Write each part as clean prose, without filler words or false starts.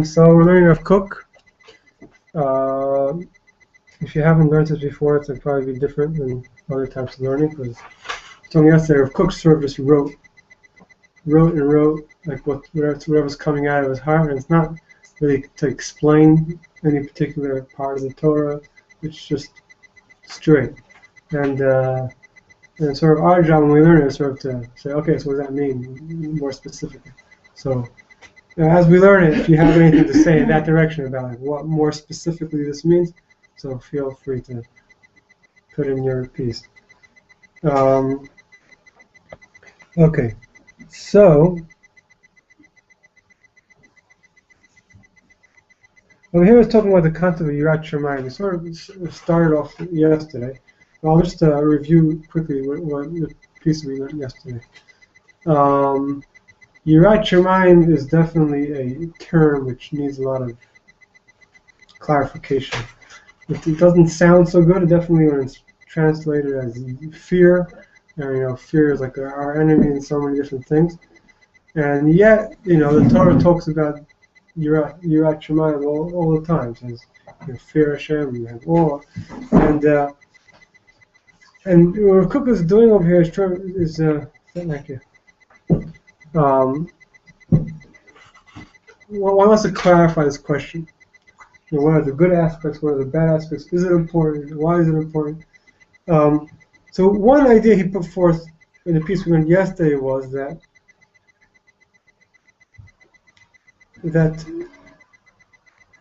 So we're learning Rav Kook. If you haven't learned this before, it's probably be different than other types of learning. Because I told me yesterday, Rav Kook sort of just wrote like whatever's coming out of his heart, and it's not really to explain any particular part of the Torah. It's just straight. And sort of our job when we learn it is sort of to say, okay, so what does that mean more specifically? So as we learn it, if you have anything to say in that direction about like, what more specifically this means, so feel free to put in your piece. Okay, so over here we're talking about the concept of Yirat Shamayim. We sort of started off yesterday. I'll just review quickly what the piece we learned yesterday. Yirat Shamayim is definitely a term which needs a lot of clarification. It doesn't sound so good. It definitely, when it's translated as fear, and fear is like our enemy in so many different things. And yet, the Torah talks about Yirat Shamayim all the time. It says, fear Hashem, you have awe, and what Rav Kook is doing over here is thank you. One wants to clarify this question. What are the good aspects? What are the bad aspects? Is it important? Why is it important? So one idea he put forth in the piece we learned yesterday was that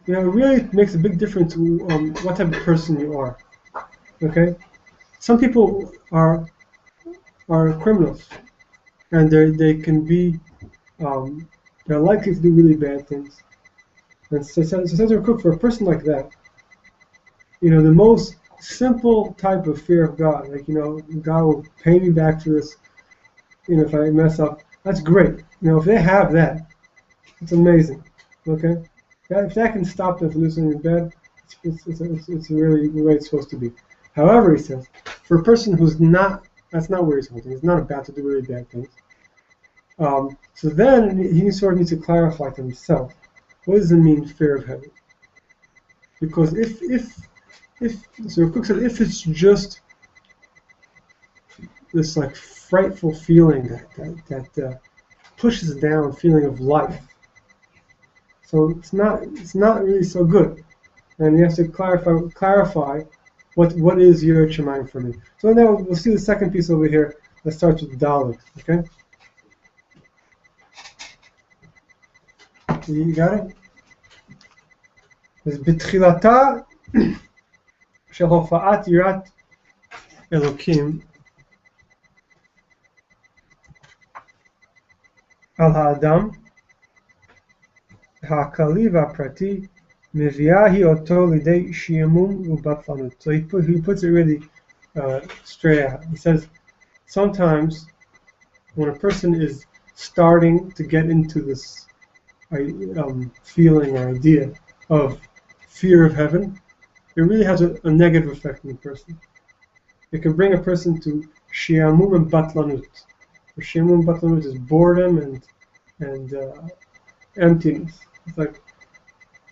it really makes a big difference what type of person you are. Okay, some people are criminals, and they can be they're likely to do really bad things. And so says Rav Kook, for a person like that, the most simple type of fear of God, like God will pay me back for this, if I mess up, that's great. If they have that, it's amazing. Okay, if that can stop them from doing something bad, it's really the way it's supposed to be. However, he says, for a person who's not, that's not where he's holding. He's not about to do really bad things. So then he sort of needs to clarify to himself, what does it mean, fear of heaven? Because so Rav Kook said, if it's just this like frightful feeling that pushes down feeling of life, so it's not really so good, and you have to clarify what is Yirat Shamayim for me. So now we'll see the second piece over here that starts with Dalet. Okay. You got it? It's בתחילתה של הופעת יראת אלוקים על האדם הכללי והפרטי מביאה היא אותו לידי שעמום ובטלנות. So he puts it really straight out. He says sometimes when a person is starting to get into this feeling or idea of fear of heaven, it really has a negative effect on the person. It can bring a person to shi'amum and batlanut. Shi'amum and batlanut is boredom and emptiness. It's like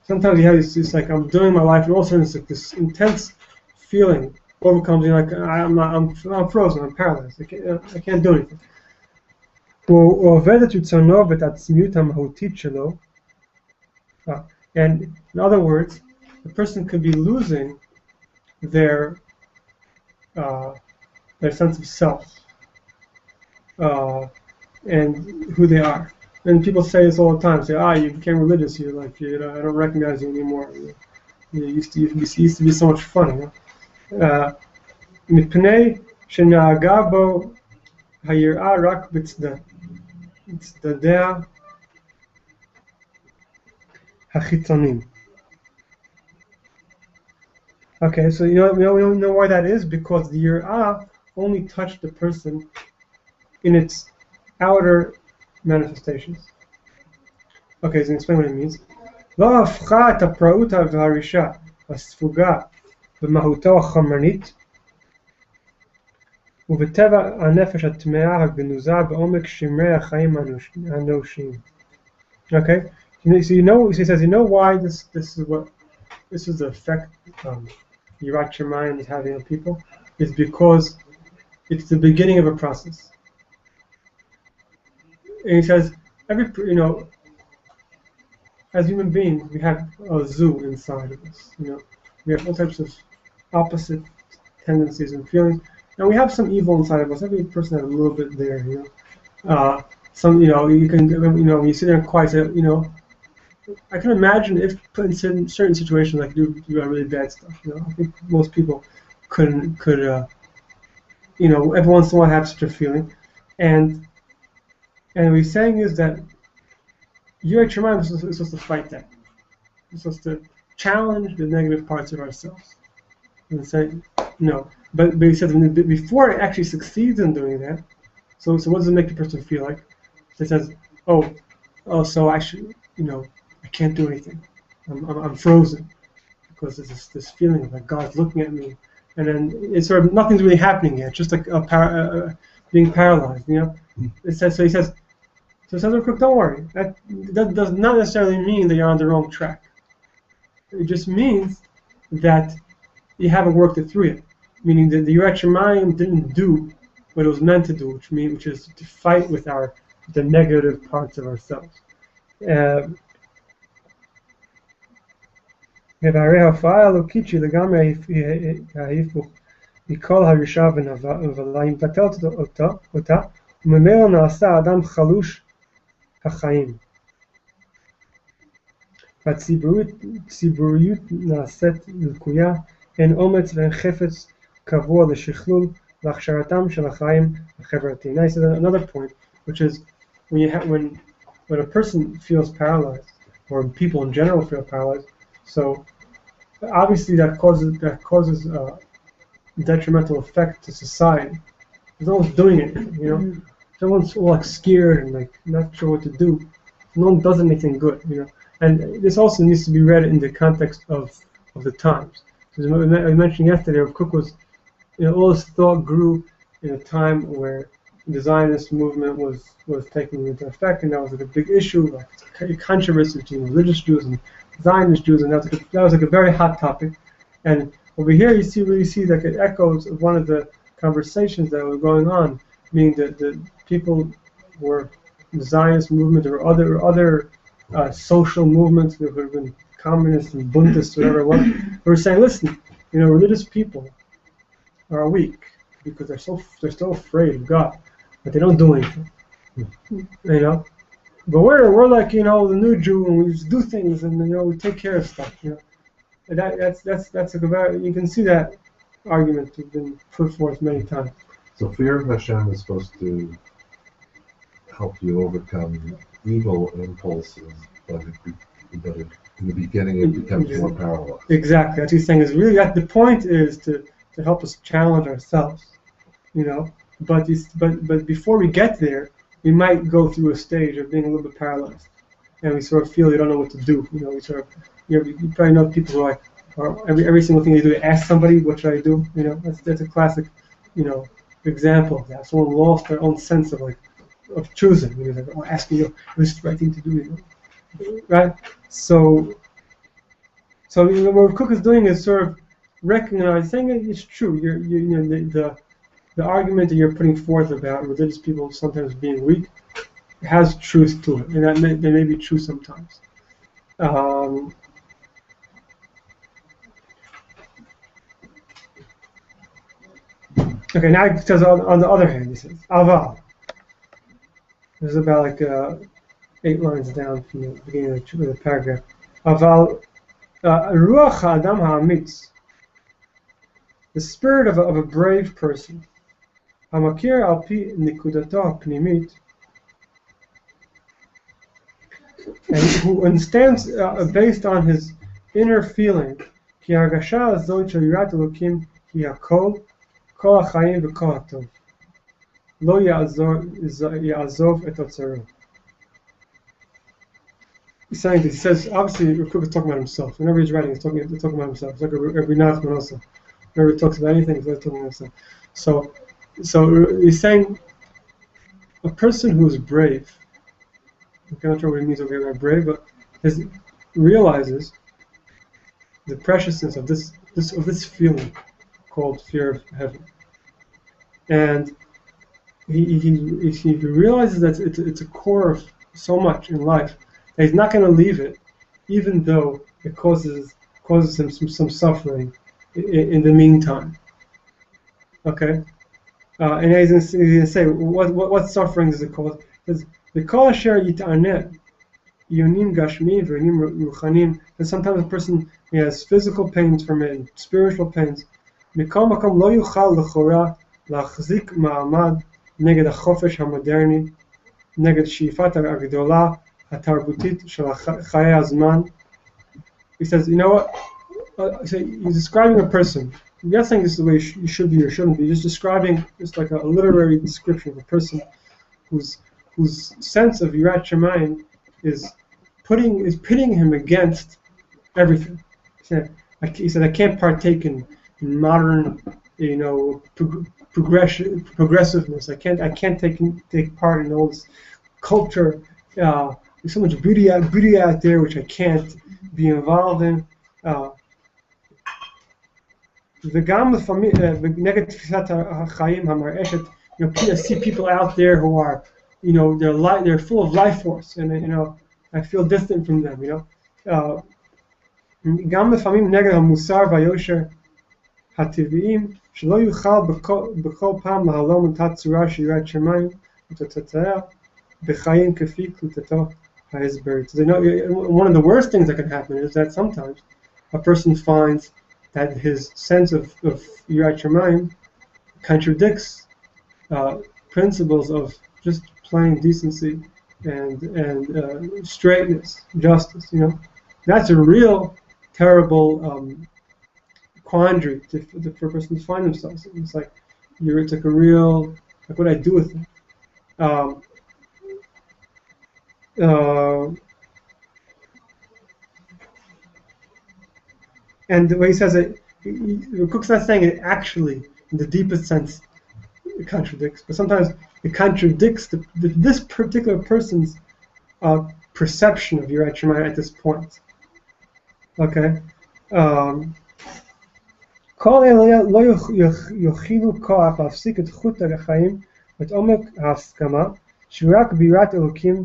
sometimes you have it's like I'm doing my life, and all of a sudden it's like this intense feeling overcomes you, like I'm frozen, I'm paralyzed, I can't do anything. And in other words, the person could be losing their sense of self and who they are. And people say this all the time. Say, you became religious. You're like, I don't recognize you anymore. You used to be so much fun. מפני שנהגה בו היראה רק בצדדיה החיצוניים. Okay, so we don't know why that is, because the yirah only touched the person in its outer manifestations. Okay, so explain what it means. לא הפכה את הפראות והרישה הספוגה במהותו החמרנית ובטבע הנפש הטמאה הגנוזה בעומק שמרי החיים האנושיים. Okay, so he says, why this is the effect Yirat Shamayim is having on people, is because it's the beginning of a process. And he says, as human beings, we have a zoo inside of us. We have all types of opposite tendencies and feelings, and we have some evil inside of us. Every person has a little bit there. Some, you can, when you sit there and quiet, I can imagine if put in certain situations, like do really bad stuff. I think most people could every once in a while have such a feeling, and what he's saying is that Yirat Shamayim is supposed to fight that. It's supposed to challenge the negative parts of ourselves and say no. But he says before it actually succeeds in doing that. So what does it make the person feel like? It says, so I should, I can't do anything. I'm frozen because there's this feeling of like God's looking at me, and then it's sort of nothing's really happening yet. Just like being paralyzed. It says so. He says, Rav Kook, don't worry. That does not necessarily mean that you're on the wrong track. It just means that you haven't worked it through yet. Meaning that the Yirat Shamayim didn't do what it was meant to do, which is to fight with the negative parts of ourselves. והרי ההופעה האלוקית שהיא לגמרי ההפוך מכל הרישה ונבלה, היא מבטלת אותה, וממילא נעשה האדם חלוש החיים. והציבוריות נעשית לקויה, אין אומץ ואין חפץ קבוע לשכלול להכשרתם של החיים החברתיים. Now, another point, which is when a person feels paralyzed, or people in general feel paralyzed, so obviously that causes a detrimental effect to society. No one's doing it, Everyone's like scared and like not sure what to do. No one does anything good, And this also needs to be read in the context of the times. As I mentioned yesterday, Rav Kook was, all this thought grew in a time where the Zionist movement was taking into effect, and that was like a big issue, like a controversy between religious Jews and Zionist Jews, and that was like a very hot topic. And over here, you really see like it echoes of one of the conversations that were going on, meaning that the people were the Zionist movement or other social movements that would have been communists and Buntists, whatever it was. They were saying, listen, religious people are weak because they're so afraid of God, but they don't do anything. But we're like the new Jew, and we just do things, and we take care of stuff. That's a very, you can see that argument has been put forth many times. So fear of Hashem is supposed to help you overcome evil impulses, but in the beginning it becomes more powerless. Exactly. That's what he's saying. Is really that the point is to help us challenge ourselves, But before we get there, we might go through a stage of being a little bit paralyzed, and we sort of feel you don't know what to do. We sort of, you probably know people who are like, every single thing they do, they ask somebody, what should I do? That's a classic, example of that. Someone lost their own sense of choosing. Like, asking you, is this the right thing to do? Right? So what Rav Kook is doing is sort of recognize, saying it's true. The argument that you're putting forth about religious people sometimes being weak has truth to it, and that may be true sometimes. Okay, now it says on the other hand, he says, Aval. This is about like 8 lines down from the beginning of the paragraph. Aval Ruach Adam Ha'amitz, the spirit of a brave person, Hamakir al pi nikudato ha'pnimit, and who understands based on his inner feeling, ki hargasha azot shel yirat Elokim hi hakol, kol ha'chayim v'kol ha'tov, lo ya'azov et otzaru. He's saying this. He says, obviously, Rav Kook is talking about himself. Whenever he's writing, he's talking about himself. It's like Reb Yona Rothman also. Whenever he talks about anything, he's talking about himself. So he's saying a person who is brave. I'm not sure what he means over here by brave, but realizes the preciousness of this feeling called fear of heaven, and he realizes that it's a core of so much in life that he's not going to leave it, even though it causes him some suffering in the meantime. Okay, and he's going to say what suffering does it cause? The kol asher yit'aneh yonim gashmi v'yonim ruchanim. And sometimes a person has physical pains from it and spiritual pains. Mikol makom lo yuchal l'chora lachzik ma'amad neged hachofesh hamoderni, neged sheifat ha'gdola hatarbutit shel chayei hazman. He says, you know what? He's describing a person. I'm not saying this is the way you should be or shouldn't be. He's describing just like a literary description of a person whose sense of Yirat Shamayim is pitting him against everything. He said, I can't partake in modern, progressiveness. I can't take part in all this culture. There's so much beauty out there which I can't be involved in. I see people out there who are, they're full of life force, and I feel distant from them. גם לפעמים נגד המוסר והיושר הטבעיים שלא יוכל בכל פעם להלום את הצורה של יראת שמיים ותוצאותיה בחיים כפי קליטתו ההסברית. One of the worst things that can happen is that sometimes a person finds that his sense of Yirat Shamayim contradicts principles of just plain decency and straightness, justice. That's a real terrible quandary for a person to find themselves in. It's like a real, like, what do I do with it? And the way he says it, Cook's not saying it actually, in the deepest sense, it contradicts, but sometimes it contradicts this particular person's perception of Yirat Shamayim at this point. Okay? כל אלה לא יוכילו כוח להפסיק את חוט החיים ואת עומק ההסכמה שרק ביראת אלוקים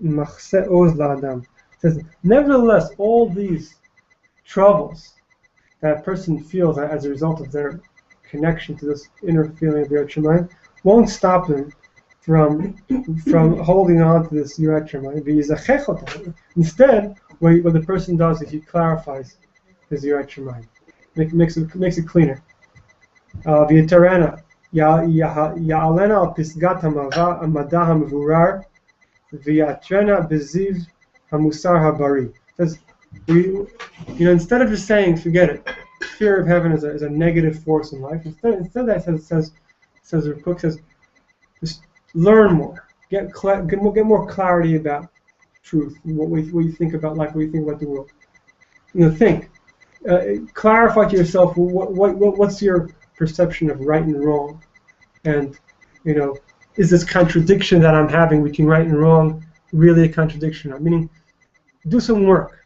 מחסה עוז לאדם. It says, nevertheless, all these troubles that a person feels as a result of their connection to this inner feeling of Yirat Shamayim won't stop them from holding on to this Yirat Shamayim. Instead, what the person does is he clarifies his Yirat Shamayim, makes it cleaner. V'yitarena ya'alena al pisgat ha'mada ha'mevurar v'yatrena b'ziv ha'musar ha'bari. Says, instead of just saying forget it, fear of heaven is a negative force in life. Instead that says Rav Kook says, just learn more, get more clarity about truth, what you think about life, what you think about the world. Think, clarify to yourself what's your perception of right and wrong, and is this contradiction that I'm having between right and wrong really a contradiction? Meaning, do some work,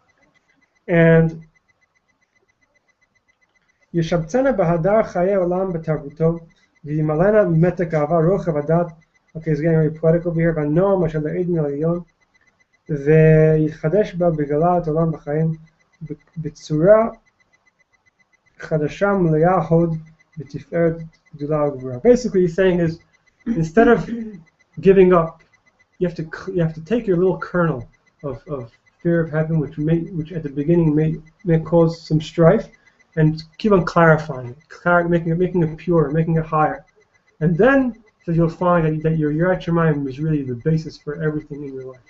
and ישבצנה בהדר חיי עולם בתרבותו, וימלאנה מתק אהבה רוחב הדת. Okay, it's getting very poetic over here. והנועם אשר לעדן העליון, ויחדש בה בגלה את עולם בחיים, בצורה חדשה מלאה הוד, בתפארת גדולה וגבורה. Basically, he's saying is, instead of giving up, you have to take your little kernel of fear of heaven, which at the beginning may cause some strife, and keep on clarifying it, making it pure, making it higher, and then so you'll find that your Yirat Shamayim is really the basis for everything in your life.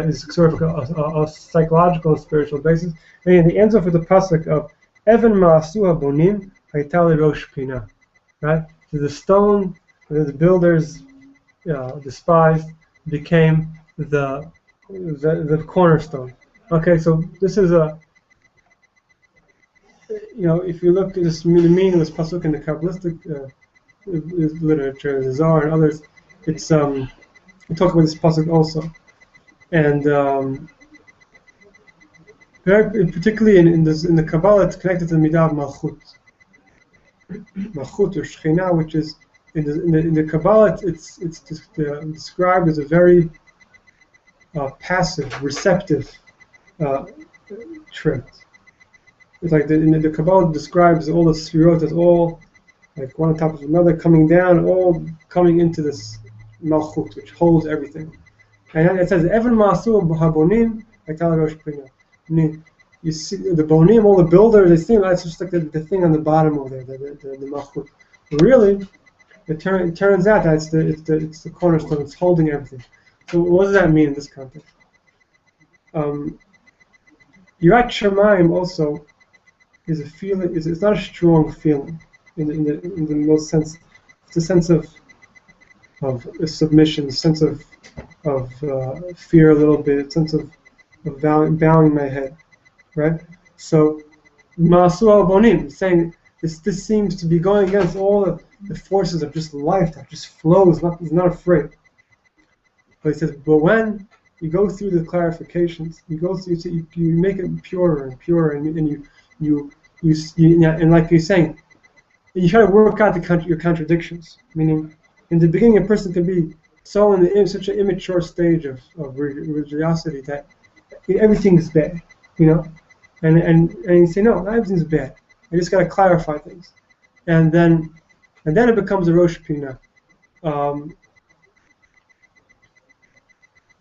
It's sort of a psychological and spiritual basis. And he ends off with the pasuk of Evan Ma'asu Habonim Haytali Rosh Pina, right? So the stone that the builders despised became the cornerstone. Okay, so this is if you look at this, the meaning of this pasuk in the Kabbalistic literature, the Zohar and others, it's we talk about this pasuk also, and particularly in the Kabbalah, it's connected to the midah of malchut, or shechina, which is in the Kabbalah, it's described as a very passive, receptive trait. It's like the Kabbalah describes all the sfirot as all like one on top of another, coming down, all coming into this malchut, which holds everything. And it says, "Even ma'asu habonim haytali rosh pina." You see the bonim, all the builders, they seem that's just like the thing on the bottom over there, the malchut. But really, it turns out that it's the cornerstone. It's holding everything. So what does that mean in this context? Yirat Shamayim also is a feeling. It's not a strong feeling in the most sense. It's a sense of submission, a sense of fear a little bit, a sense of bowing my head, right? So Ma'asu al-Bonim, saying this seems to be going against all the forces of just life that just flows. He's not afraid. But he says, but when you go through the clarifications, you make it purer and purer, and you and like you're saying, you try to work out your contradictions. Meaning, in the beginning, a person can be so in such an immature stage of religiosity that everything is bad, and you say no, not everything's bad. I just got to clarify things, and then it becomes a Rosh Pina.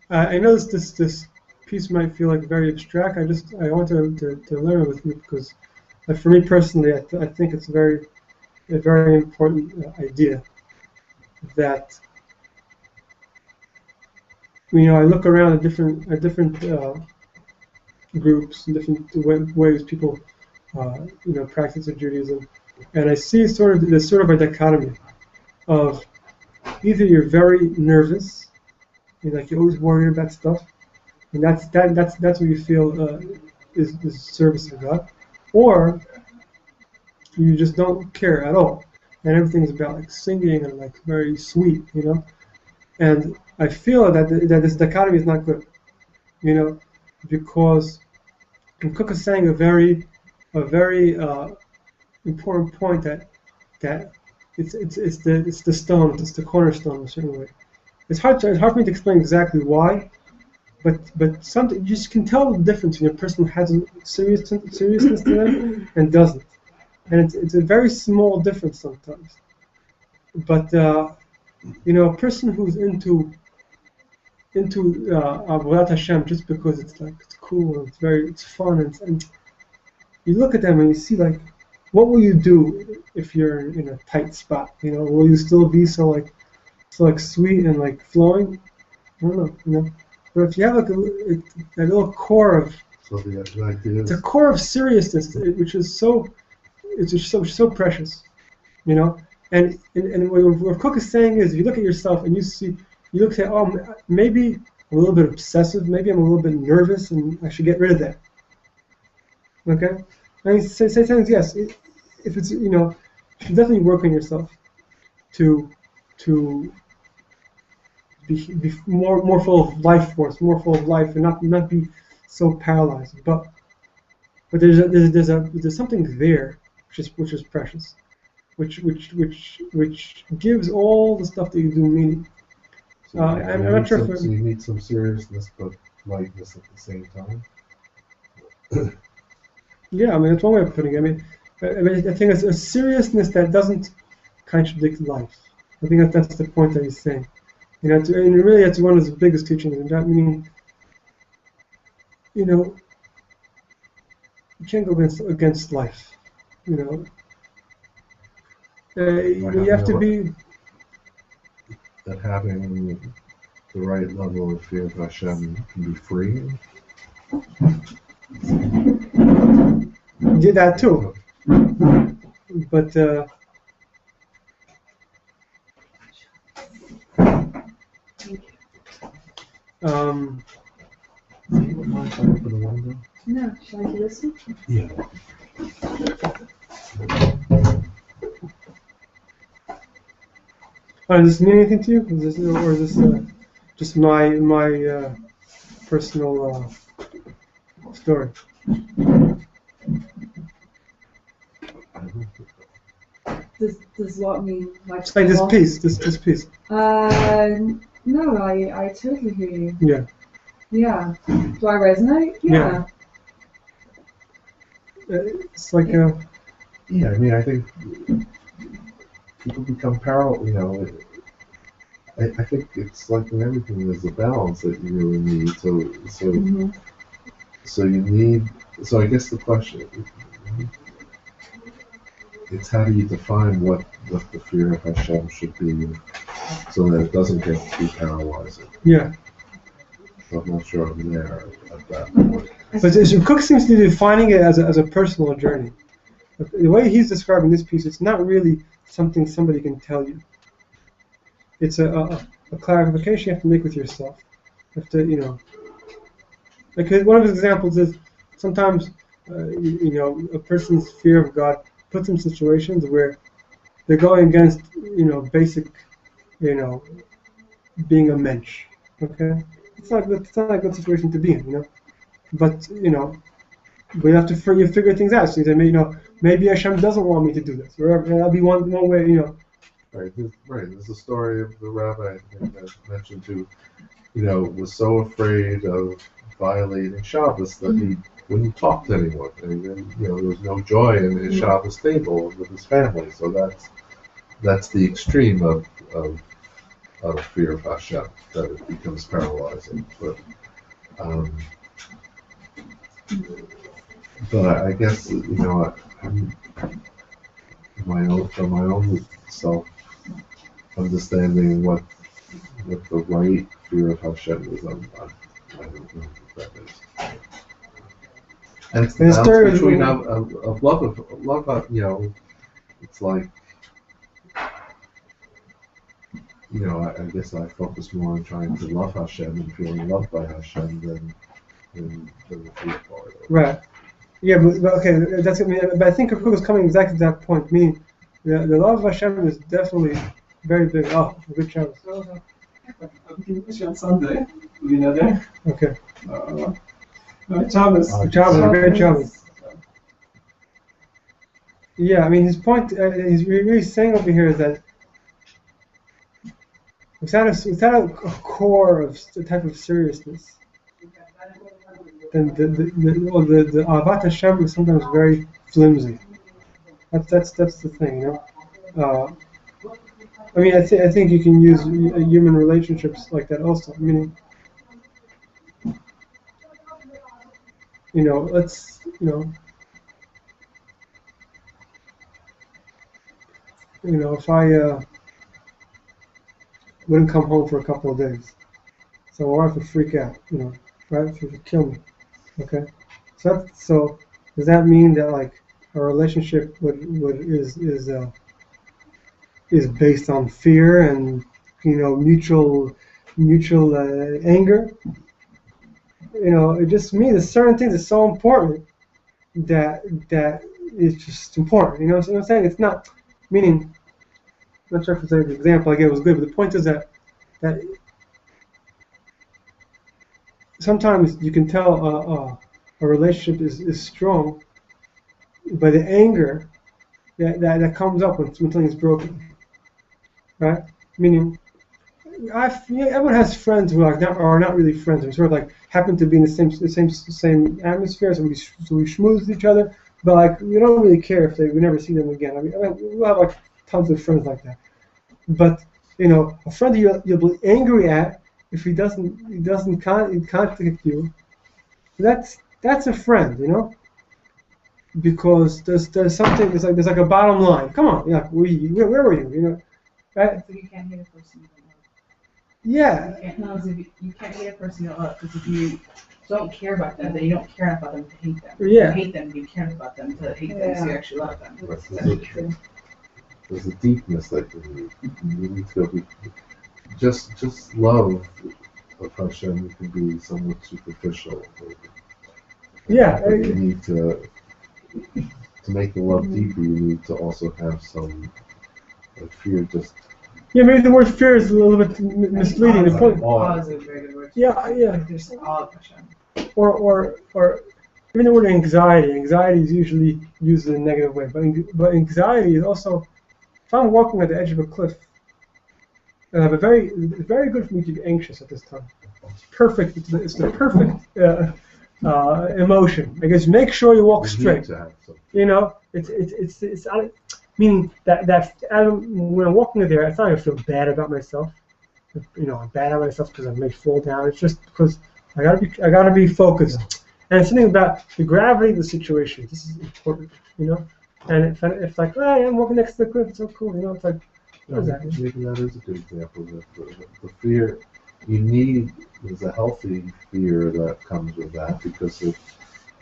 I know this piece might feel like very abstract. I want to learn it with you because, for me personally, I think it's a very important idea that I look around at different groups and different ways people practice Judaism, and I see there's sort of a dichotomy of either you're very nervous. Like you're always worried about stuff, and that's what you feel is service of God, or you just don't care at all, and everything's about like singing and like very sweet, And I feel that this dichotomy is not good, because Rav Kook is saying a very important point that it's the stone, it's the cornerstone in a certain way. It's hard for me to explain exactly why, but something you just can tell the difference between a person who has a seriousness to them and doesn't, and it's a very small difference sometimes. But a person who's into Avodat Hashem just because it's cool and it's fun and you look at them and you see like, what will you do if you're in a tight spot? Will you still be so sweet and like flowing? I don't know, But if you have like a little core of, it's a core of seriousness, which is so precious, And what Rav Kook is saying is, if you look at yourself and you say, oh, maybe I'm a little bit obsessive, maybe I'm a little bit nervous, and I should get rid of that. Okay, and he says yes. If it's you should definitely work on yourself to be more full of life force, more full of life, and not be so paralyzed. But there's something there which is precious, which gives all the stuff that you do meaning. So I'm not sure if so you need some seriousness but lightness at the same time. yeah, I mean that's one way of putting it. I think it's a seriousness that doesn't contradict life. I think that's the point that he's saying. And really, it's one of his biggest teachings. And that meaning, you can't go against life. You have to be. That having the right level of fear of Hashem can be freeing. Did that too, but No, shall I do this one? Yeah. does this mean anything to you? Is this just my personal story? Does what mean? Like It's like this piece. No, I totally hear you. Yeah. Yeah. Do I resonate? Yeah. It's like Yeah, I mean, I think people become parallel. I think it's like in everything, there's a balance that you really need. So you need. So I guess the question it's how do you define what the fear of Hashem should be, so that it doesn't get too paralyzing. yeah. So I'm not sure I'm there at that point. But Cook seems to be defining it as a personal journey. The way he's describing this piece, it's not really something somebody can tell you. It's a clarification you have to make with yourself. You have to, like one of his examples is sometimes, a person's fear of God puts them in situations where they're going against, basic, being a mensch. Okay, it's not a good situation to be in, But but you have to figure things out. So you say, maybe Hashem doesn't want me to do this. Or that'll be one way, Right. There's a story of the rabbi I think that mentioned who, was so afraid of violating Shabbos that he wouldn't talk to anyone. And then, there was no joy in his Shabbos table with his family. So that's the extreme of fear of Hashem, that it becomes paralyzing. But I guess I'm from my own self understanding what the right fear of Hashem is. I don't know what that is. And it's the balance between of love. It's like I guess I focus more on trying to love Hashem and feeling loved by Hashem than the fear part. Right. Yeah, but okay, that's but I think Kook is coming exactly to that point. Meaning, the love of Hashem is definitely very big. Oh, good job. We can wish you on Sunday. Will you know there? Okay. Shabbos. Great job. Yeah, I mean his point. He's really saying over here is that without a core of the type of seriousness, then the Ahavat Hashem is sometimes very flimsy. That's the thing, I mean, I think you can use human relationships like that also. Meaning, let's if I wouldn't come home for a couple of days, so my wife would freak out, right? She would kill me. Okay, so does that mean that like our relationship is based on fear and mutual anger? It just means that certain things are so important that it's just important. So what I'm saying, it's not meaning. I'm not sure if the example I gave was good, but the point is that sometimes you can tell a relationship is strong by the anger that comes up when something is broken, right? Meaning, everyone has friends who are not really friends. We sort of like happen to be in the same atmosphere, so we schmooze with each other. But like we don't really care if we never see them again. I mean, we have like tons of friends like that. But a friend you'll be angry at if he doesn't contact you. That's a friend, because there's something. There's like a bottom line. Come on, where were you? Right? So you can't hate a person you don't love. Yeah. You can't hate a person you don't love, because if you don't care about them, then you don't care enough about them to hate them. Yeah. You hate them, you care about them to hate them, so you actually love them. Right. There's a deepness that you need. You need to be just love of Hashem can be somewhat superficial. Yeah. But you need to make the love deeper. You need to also have some fear. Yeah, maybe the word fear is a little bit misleading. Awe is a very good word. Yeah. Like there's awe of Hashem. Or even the word anxiety. Anxiety is usually used in a negative way, but anxiety is also, if I'm walking at the edge of a cliff, and it's very good for me to be anxious at this time. It's perfect. It's the perfect emotion. I guess make sure you walk straight. It's meaning that when I'm walking there, it's not I feel bad about myself. I'm bad at myself because I may fall down. It's just because I gotta be focused. And it's something about the gravity of the situation. This is important, And if like, I'm walking next to the cliff, it's so cool, it's like, what is that? Maybe that is a good example. The fear you need is a healthy fear that comes with that, because it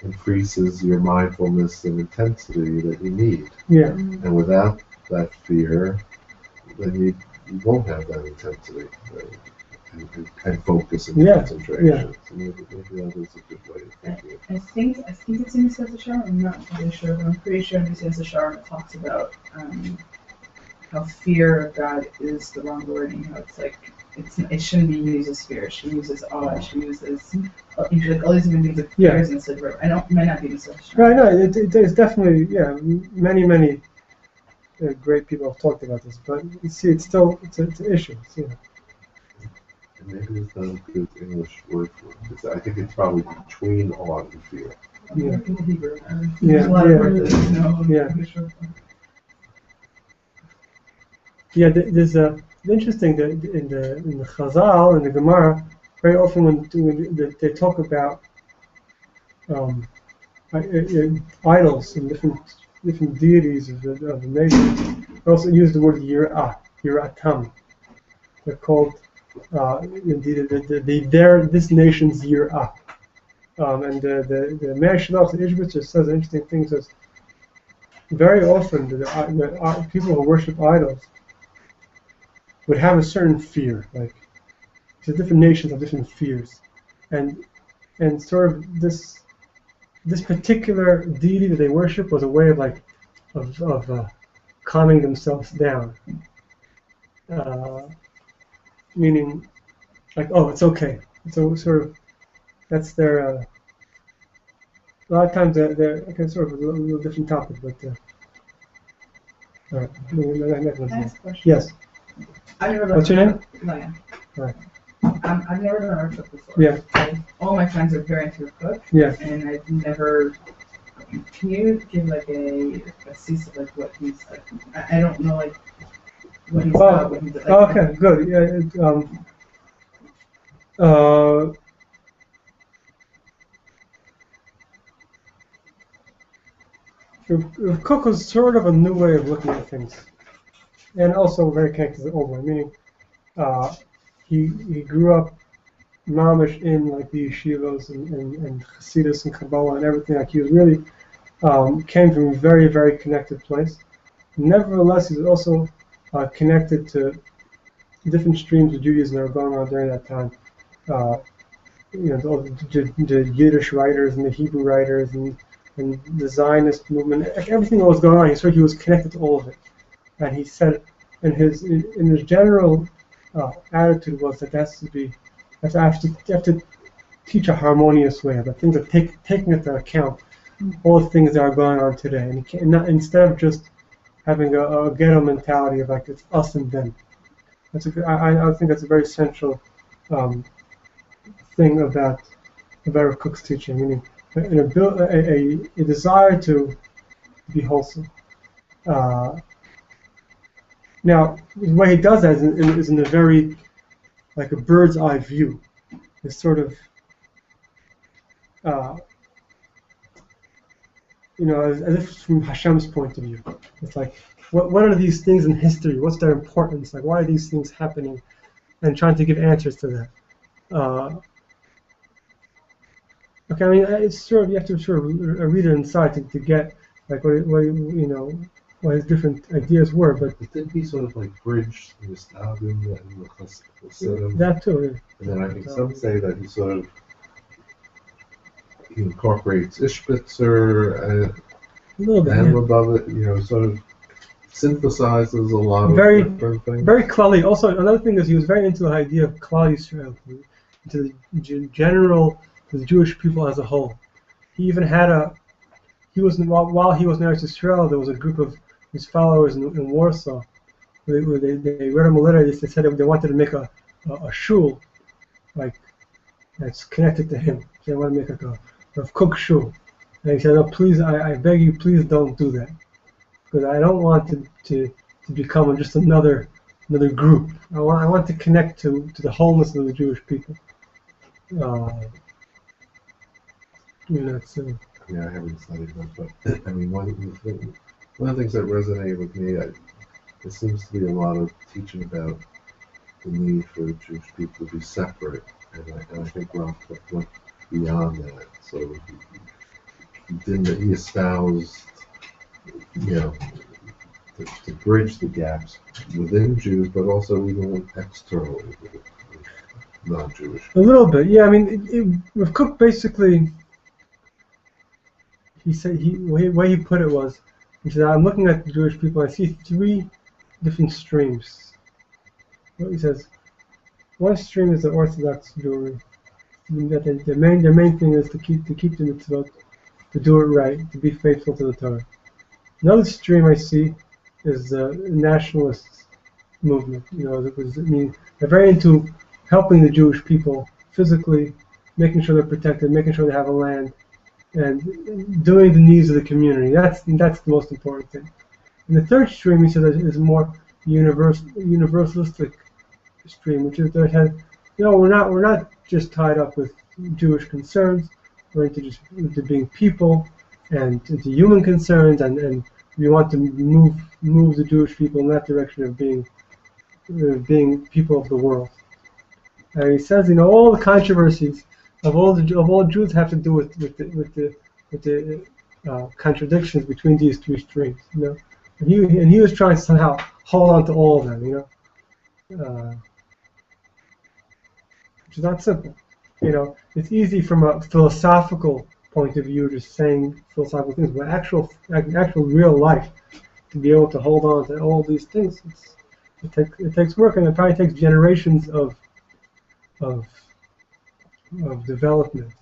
increases your mindfulness and intensity that you need. Yeah. And without that fear, then you won't have that intensity and focus and concentration. Yeah. So maybe that is a good way of thinking. I think it's in the Shower. I'm not really sure, but I'm pretty sure in the Shower it talks about how fear of God is the wrong word, and how it's like it shouldn't be used as fear. It should be used as awe. It should be used as all these different things like fears instead of. It might not be the same. Right. No, there's definitely many great people have talked about this, but you see, it's an issue. And maybe it's not a good English word for it. I think it's probably between awe and fear. Yeah. There's a lot of words that Yeah, there's interesting that in the Chazal, in the Gemara, very often when they talk about idols and different deities of the nation, they also use the word yiratam. They're called this nation's yirah. And the Meir Shalach, the Ishbitzer, says an interesting thing. Says very often the people who worship idols would have a certain fear. Like the different nations have different fears, and sort of this particular deity that they worship was a way of calming themselves down. Meaning, like, oh, it's okay. So sort of that's their. A lot of times they're okay, sort of a little different topic, but. All right. Next question. Yes. What's your name? Laya. Right. I've never done Rav Kook before. Yeah. All my friends are very into Rav Kook. Yeah. And I've never. Can you give like a sense of like what he's like? I don't know like what he's about. What he's like. Okay. Good. Yeah. Rav Kook was sort of a new way of looking at things, and also very connected to the old one. Meaning, he grew up mamish in like the yeshivos and Hasidus and Kabbalah and everything. Like he was really came from a very, very connected place. Nevertheless, he was also connected to different streams of Judaism that were going on during that time. The Yiddish writers and the Hebrew writers and the Zionist movement, everything that was going on. He was connected to all of it, and he said, in his general attitude was that you have to teach a harmonious way, that things are taking into account all the things that are going on today, and instead of just having a ghetto mentality of like it's us and them. That's a good, I think that's a very central thing about Rav Kook's teaching, meaning a desire to be wholesome. Now, the way he does that is in a very, like a bird's eye view. It's sort of, as if from Hashem's point of view. It's like, what are these things in history? What's their importance? Like, why are these things happening? And trying to give answers to that. Okay, I mean, it's sort of, you have to sort of read it inside to get like what his different ideas were, but I think he sort of like bridged the nostalgia and the classical cinema. that too. And then I think some say that he incorporates Ishbitzer A little bit. and Yeah. above it, sort of synthesizes a lot of Very- different things. Very Klali. Also, another thing is he was very into the idea of Klal Yisrael, into the general, the Jewish people as a whole. He even had while he was in Eretz Yisrael, there was a group of his followers in Warsaw. They read him a letter. They said they wanted to make a shul, like that's connected to him. So they want to make like a Rav Kook shul. And he said, "No, please, I beg you, please don't do that, because I don't want to become just another group. I want to connect to the wholeness of the Jewish people." Yeah, I haven't studied them, but I mean, one of the things that resonated with me, there seems to be a lot of teaching about the need for the Jewish people to be separate, and I think Rav Kook went beyond that. So he espoused, to bridge the gaps within Jews, but also even externally with non-Jewish. A little bit, yeah. I mean, Rav Kook basically, he said the way he put it was, he said, "I'm looking at the Jewish people. I see three different streams." He says, one stream is the Orthodox Jewry. Their main thing is to keep the mitzvot, to do it right, to be faithful to the Torah. Another stream I see is the nationalist movement. They're very into helping the Jewish people physically, making sure they're protected, making sure they have a land, and doing the needs of the community. That's the most important thing. And the third stream, he says, is more universalistic stream, which is that we're not just tied up with Jewish concerns. We're into being people and into human concerns, and we want to move the Jewish people in that direction of being people of the world. And he says, all the controversies of all Jews have to do with the contradictions between these three streams. And he was trying to somehow hold on to all of them. Which is not simple. It's easy from a philosophical point of view, just saying philosophical things, but actual real life, to be able to hold on to all these things, it takes work, and it probably takes generations of development.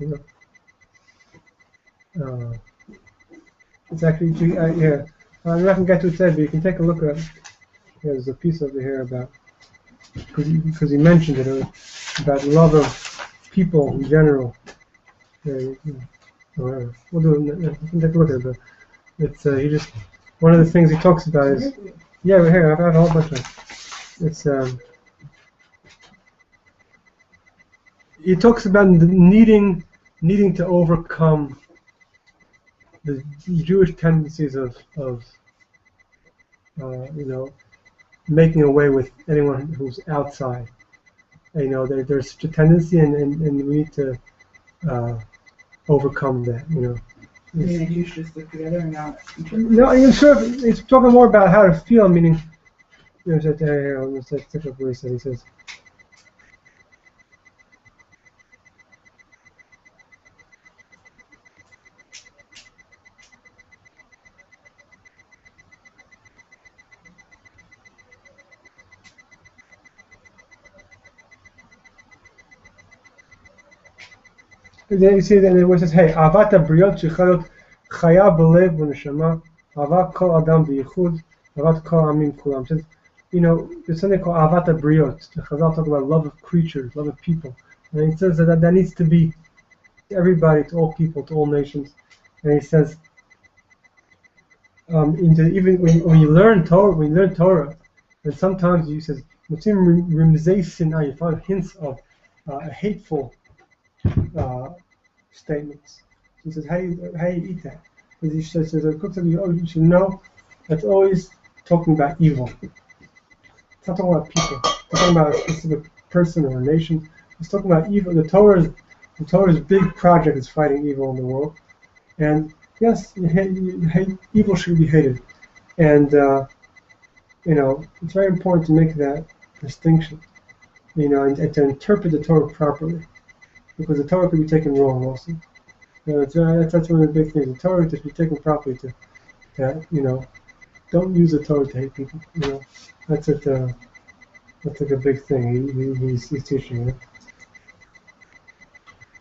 It's actually, yeah. I'm not going to get to it today, but you can take a look at. There's a piece over here about, because he mentioned it, about love of people in general. Whatever. We'll do it. You can take a look at it. But it's he just one of the things he talks about is we're here. I've had a whole bunch of. It's he talks about needing to overcome the Jewish tendencies of making away with anyone who's outside. There's such a tendency, and we need to overcome that. Like you should stick together and not. No, it's talking more about how to feel. Meaning, let's take up what he said. He says. Then you see that it says, "Hey, avat habriot shechalot chaya b'lev v'neshama, avat kol adam v'yichud, Avat kol amim kulam. Says, there's something called avat abriot. The Chazal talk about love of creatures, love of people, and he says that needs to be to everybody, to all people, to all nations. And he says, even when you learn Torah, and sometimes he says, you find hints of hateful statements. He says, how you eat that? Because he says, the Kook said, you should know that's always talking about evil. It's not talking about people. It's not talking about a specific person or a nation. It's talking about evil. The Torah's big project is fighting evil in the world. And yes, evil should be hated. And it's very important to make that distinction. And to interpret the Torah properly, because the Torah could be taken wrong also. That's one of the big things. The Torah to be taken properly. Don't use the Torah to hate people. That's like a big thing. He's teaching.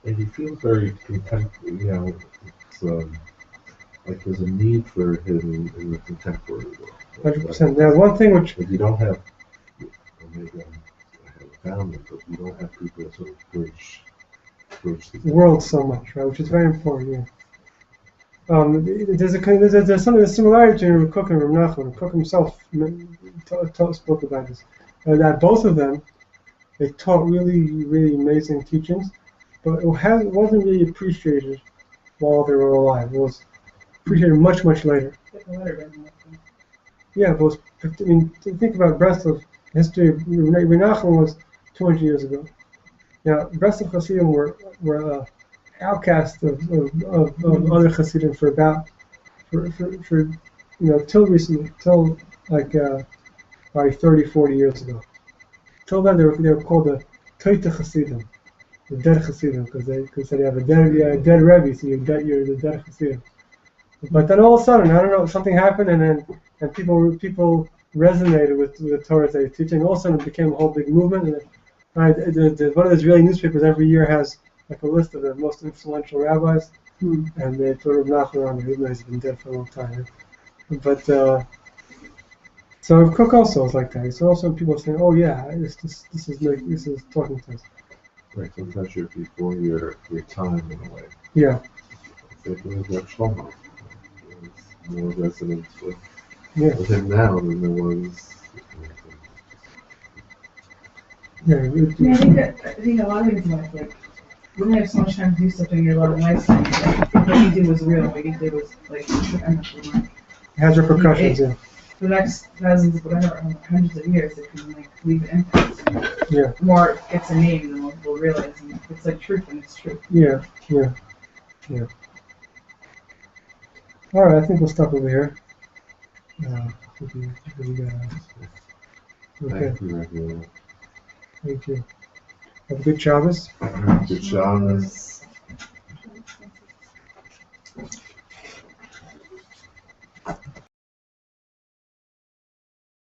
And he feels very content. It's like there's a need for him in the contemporary world. 100%. Now, one thing which if you don't have, maybe I haven't found it, but you don't have people that sort of bridge the world so much, right? Which is very important. Yeah. There's something, a similarity between Rav Kook and Rav Nachman. Rav Kook himself spoke about this. That both of them, they taught really, really amazing teachings, but it wasn't really appreciated while they were alive. It was appreciated much, much later. Yeah, but think about Breslov history. Rav Nachman was 200 years ago. Now, Breslov Hasidim were outcast of other Hasidim for till recently, till like probably 30, 40 years ago. Till then, they were called the Toita Hasidim, the dead Hasidim, because they have a dead Rebbe, so you're the dead Hasidim. But then all of a sudden, I don't know, something happened, and people resonated with the Torah they were teaching. All of a sudden, it became a whole big movement. And one of the Israeli newspapers every year has like a list of the most influential rabbis, and they put Rav Nachman on there, even though he's been dead for a long time. But so Rav Kook also was like that. So also people saying, "Oh yeah, this is talking to us." Right, sometimes you're before your time in a way. Yeah. It's like with Reb Shlomo. There's more resonance with him now than there was. Yeah. I think a lot of it is like when you have so much time to do something, you're a lot of nice things. Like, what he did was real. What he did was like it has repercussions. Yeah. For the next thousands, hundreds of years, it can like leave an impact. Yeah. The more it gets a name, the more people realize it's like truth and it's true. Yeah. All right, I think we'll stop over here. Okay. Thank you. Thank you. Have a good Shabbos. Good Shabbos.